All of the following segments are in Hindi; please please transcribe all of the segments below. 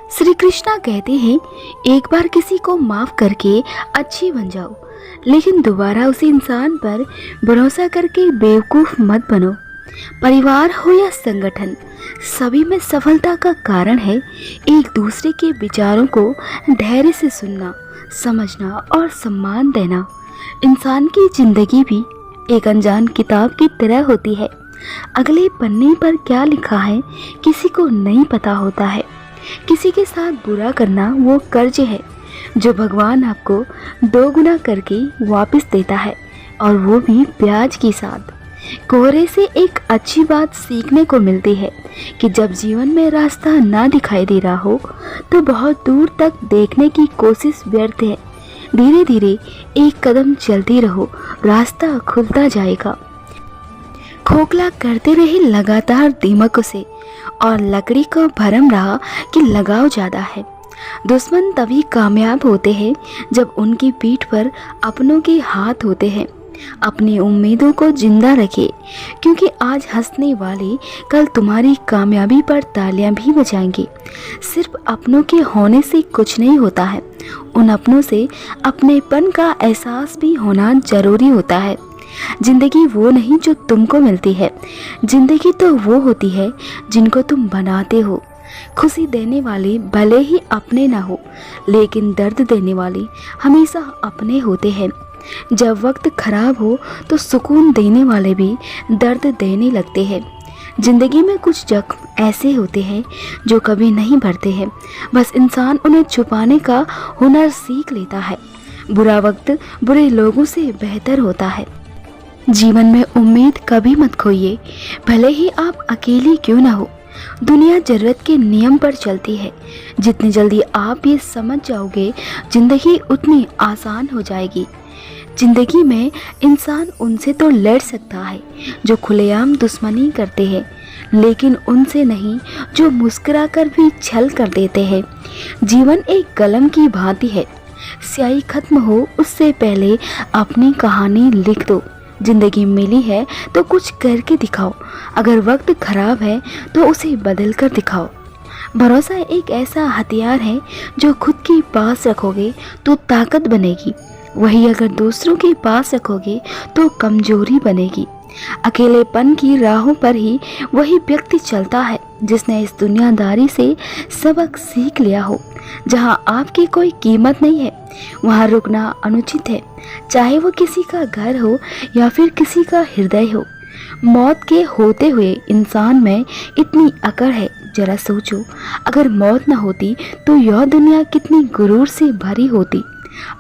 श्री कृष्णा कहते हैं, एक बार किसी को माफ करके अच्छी बन जाओ, लेकिन दोबारा उसी इंसान पर भरोसा करके बेवकूफ मत बनो। परिवार हो या संगठन, सभी में सफलता का कारण है एक दूसरे के विचारों को धैर्य से सुनना, समझना और सम्मान देना। इंसान की जिंदगी भी एक अनजान किताब की तरह होती है। अगले पन्ने पर क्या लिखा है किसी को नहीं पता होता है। किसी के साथ बुरा करना वो कर्ज है जो भगवान आपको 2 गुना करके वापस देता है, और वो भी ब्याज के साथ। कोहरे से एक अच्छी बात सीखने को मिलती है कि जब जीवन में रास्ता ना दिखाई दे रहा हो तो बहुत दूर तक देखने की कोशिश व्यर्थ है। धीरे धीरे एक कदम चलती रहो, रास्ता खुलता जाएगा। खोखला करते रहे लगातार दीमक से, और लकड़ी को भरम रहा कि लगाव ज़्यादा है। दुश्मन तभी कामयाब होते हैं जब उनकी पीठ पर अपनों के हाथ होते हैं। अपनी उम्मीदों को जिंदा रखें, क्योंकि आज हंसने वाले कल तुम्हारी कामयाबी पर तालियां भी बजाएंगे। सिर्फ अपनों के होने से कुछ नहीं होता है, उन अपनों से अपनेपन का एहसास भी होना जरूरी होता है। जिंदगी वो नहीं जो तुमको मिलती है, जिंदगी तो वो होती है जिनको तुम बनाते हो। खुशी देने वाले भले ही अपने ना हो, लेकिन दर्द देने वाले हमेशा अपने होते हैं। जब वक्त खराब हो तो सुकून देने वाले भी दर्द देने लगते हैं। जिंदगी में कुछ जख्म ऐसे होते हैं जो कभी नहीं भरते हैं, बस इंसान उन्हें छुपाने का हुनर सीख लेता है। बुरा वक्त बुरे लोगों से बेहतर होता है। जीवन में उम्मीद कभी मत खोइए, भले ही आप अकेले क्यों ना हो। दुनिया जरूरत के नियम पर चलती है। जितनी जल्दी आप ये समझ जाओगे, जिंदगी उतनी आसान हो जाएगी। जिंदगी में इंसान उनसे तो लड़ सकता है जो खुलेआम दुश्मनी करते हैं, लेकिन उनसे नहीं जो मुस्कुराकर भी छल कर देते हैं। जीवन एक कलम की भांति है, स्याही खत्म हो उससे पहले अपनी कहानी लिख दो। जिंदगी मिली है तो कुछ करके दिखाओ, अगर वक्त खराब है तो उसे बदल कर दिखाओ। भरोसा एक ऐसा हथियार है जो खुद के पास रखोगे तो ताकत बनेगी, वही अगर दूसरों के पास रखोगे तो कमजोरी बनेगी। अकेलेपन की राहों पर ही वही व्यक्ति चलता है जिसने इस दुनियादारी से सबक सीख लिया हो। जहाँ आपकी कोई कीमत नहीं है, वहाँ रुकना अनुचित है, चाहे वो किसी का घर हो या फिर किसी का हृदय हो। मौत के होते हुए इंसान में इतनी अकड़ है, जरा सोचो, अगर मौत न होती तो यह दुनिया कितनी गुरूर से भरी होती।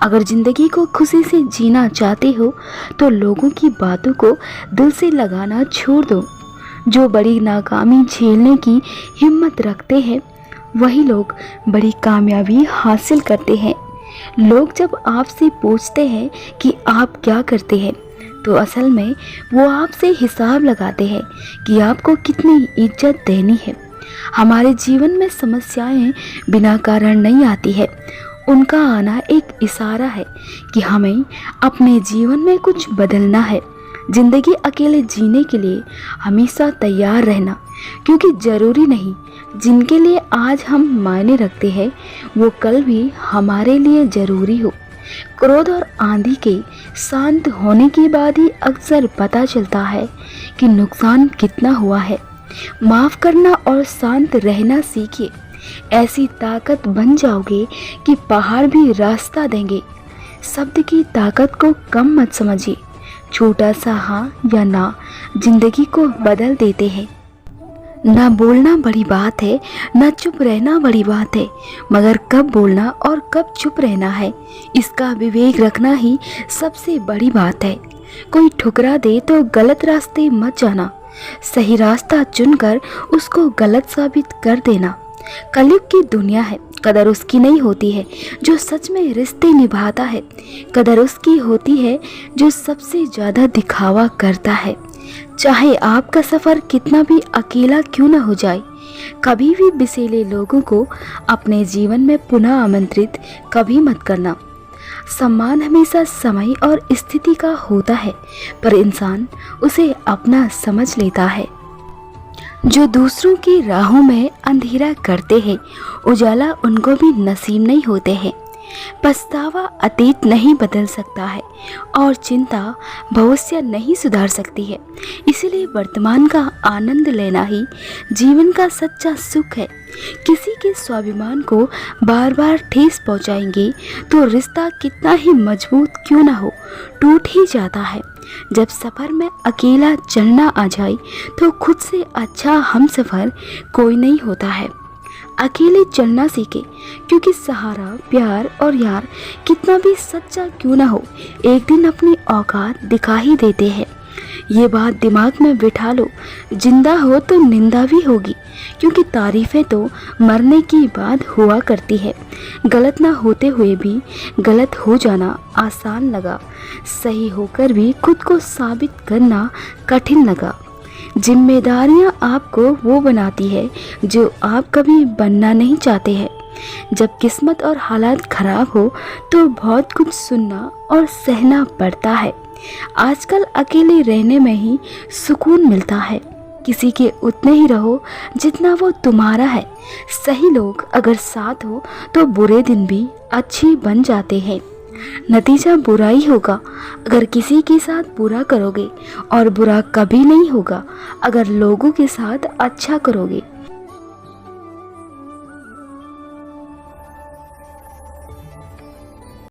अगर जिंदगी को खुशी से जीना चाहते हो तो लोगों की बातों को दिल से लगाना छोड़ दो। जो बड़ी नाकामी झेलने की हिम्मत रखते हैं, वही लोग बड़ी कामयाबी हासिल करते हैं। लोग जब आपसे पूछते हैं कि आप क्या करते हैं, तो असल में वो आपसे हिसाब लगाते हैं कि आपको कितनी इज्जत देनी है। हमारे जीवन में समस्याएं बिना कारण नहीं आती है, उनका आना एक इशारा है कि हमें अपने जीवन में कुछ बदलना है। जिंदगी अकेले जीने के लिए हमेशा तैयार रहना, क्योंकि ज़रूरी नहीं जिनके लिए आज हम मायने रखते हैं वो कल भी हमारे लिए ज़रूरी हो। क्रोध और आंधी के शांत होने के बाद ही अक्सर पता चलता है कि नुकसान कितना हुआ है। माफ़ करना और शांत रहना सीखिए, ऐसी ताकत बन जाओगे कि पहाड़ भी रास्ता देंगे। शब्द की ताकत को कम मत समझिए, छोटा सा हाँ या ना जिंदगी को बदल देते हैं। ना बोलना बड़ी बात है, ना चुप रहना बड़ी बात है, मगर कब बोलना और कब चुप रहना है, इसका विवेक रखना ही सबसे बड़ी बात है। कोई ठुकरा दे तो गलत रास्ते मत जाना, सही रास्ता चुनकर उसको गलत साबित कर देना। कलयुग की दुनिया है, कदर उसकी नहीं होती है जो सच में रिश्ते निभाता है, कदर उसकी होती है जो सबसे ज़्यादा दिखावा करता है। चाहे आपका सफ़र कितना भी अकेला क्यों न हो जाए, कभी भी बिसेले लोगों को अपने जीवन में पुनः आमंत्रित कभी मत करना। सम्मान हमेशा समय और स्थिति का होता है, पर इंसान उसे अपना समझ लेता है। जो दूसरों की राहों में अंधेरा करते हैं, उजाला उनको भी नसीब नहीं होते हैं। पछतावा अतीत नहीं बदल सकता है और चिंता भविष्य नहीं सुधार सकती है। इसलिए वर्तमान का आनंद लेना ही जीवन का सच्चा सुख है। किसी के स्वाभिमान को बार बार ठेस पहुंचाएंगे तो रिश्ता कितना ही मजबूत क्यों ना हो, टूट ही जाता है। जब सफ़र में अकेला चलना आ जाए तो खुद से अच्छा हमसफ़र कोई नहीं होता है। अकेले चलना सीखे, क्योंकि सहारा, प्यार और यार कितना भी सच्चा क्यों ना हो, एक दिन अपनी औकात दिखा ही देते हैं। ये बात दिमाग में बिठा लो। जिंदा हो तो निंदा भी होगी, क्योंकि तारीफ़ें तो मरने की बाद हुआ करती है। गलत ना होते हुए भी गलत हो जाना आसान लगा, सही होकर भी खुद को साबित करना कठिन लगा। जिम्मेदारियां आपको वो बनाती है जो आप कभी बनना नहीं चाहते हैं। जब किस्मत और हालात खराब हो तो बहुत कुछ सुनना और सहना पड़ता है। आजकल अकेले रहने में ही सुकून मिलता है। किसी के उतने ही रहो जितना वो तुम्हारा है। सही लोग अगर साथ हो तो बुरे दिन भी अच्छे बन जाते हैं। नतीजा बुरा ही होगा अगर किसी के साथ बुरा करोगे, और बुरा कभी नहीं होगा अगर लोगों के साथ अच्छा करोगे।